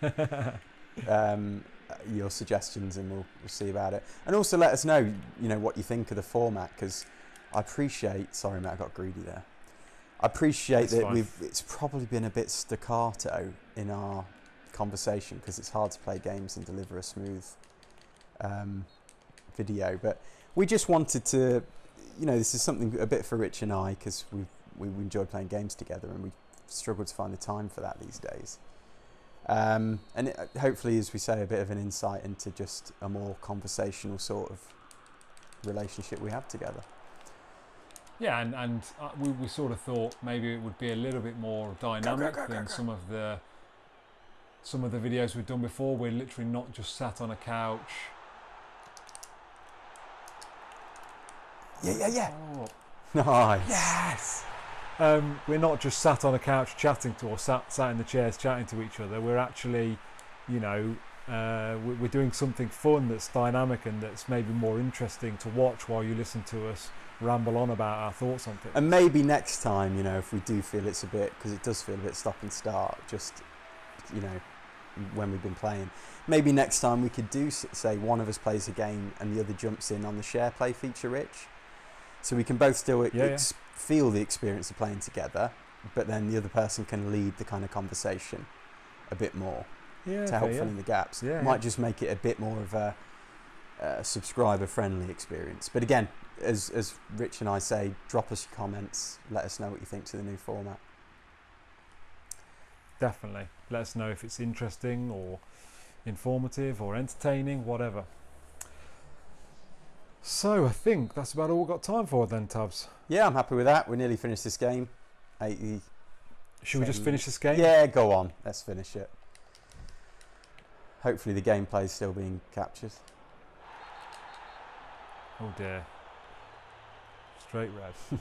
your suggestions and we'll see about it. And also let us know, what you think of the format, because I appreciate. Sorry, Matt, I got greedy there. I appreciate that it's probably been a bit staccato in our conversation because it's hard to play games and deliver a smooth video, but we just wanted to this is something a bit for Rich and I, because we enjoy playing games together and we struggle to find the time for that these days, and hopefully, as we say, a bit of an insight into just a more conversational sort of relationship we have together. And we sort of thought maybe it would be a little bit more dynamic than some of the videos we've done before. We're literally not just sat on a couch. Yeah. Oh. Nice. Yes. We're not just sat on a couch chatting or sat in the chairs chatting to each other. We're actually, we're doing something fun that's dynamic and that's maybe more interesting to watch while you listen to us ramble on about our thoughts on things. And maybe next time, if we do feel it's a bit, because it does feel a bit stop and start, just when we've been playing, maybe next time we could do, say, one of us plays a game and the other jumps in on the share play feature, Rich, so we can both still feel the experience of playing together, but then the other person can lead the kind of conversation a bit more to help fill in the gaps. Might just make it a bit more of a subscriber friendly experience. But again, as Rich and I say, drop us your comments, let us know what you think to the new format. Definitely. Let us know if it's interesting or informative or entertaining, whatever. So I think that's about all we've got time for then, Tabz. Yeah, I'm happy with that. We're nearly finished this game. Should we just finish this game? Yeah, go on. Let's finish it. Hopefully the gameplay is still being captured. Oh dear. Straight red.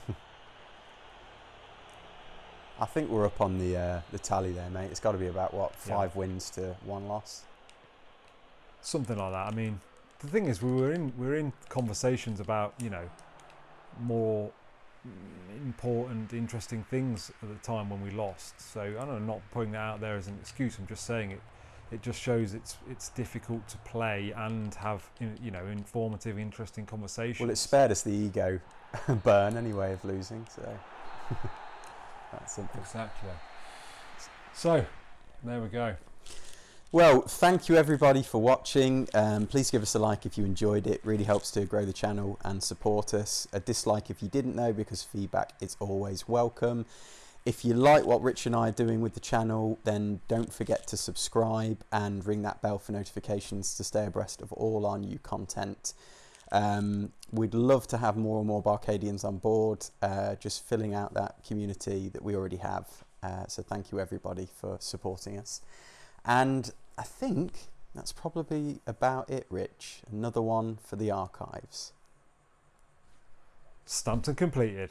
I think we're up on the tally there, mate. It's got to be about, 5 wins to 1 loss? Something like that. I mean, the thing is, we were in conversations about, more important, interesting things at the time when we lost. So, I don't know, not putting that out there as an excuse. I'm just saying it just shows it's difficult to play and have, informative, interesting conversations. Well, it spared us the ego burn anyway of losing, so... That's simple. Exactly. So, there we go. Well, thank you everybody for watching. Please give us a like if you enjoyed it. Really helps to grow the channel and support us. A dislike if you didn't know, because feedback is always welcome. If you like what Rich and I are doing with the channel, then don't forget to subscribe and ring that bell for notifications to stay abreast of all our new content. We'd love to have more and more Barcadians on board, just filling out that community that we already have. So thank you everybody for supporting us. And I think that's probably about it, Rich. Another one for the archives. Stamped and completed.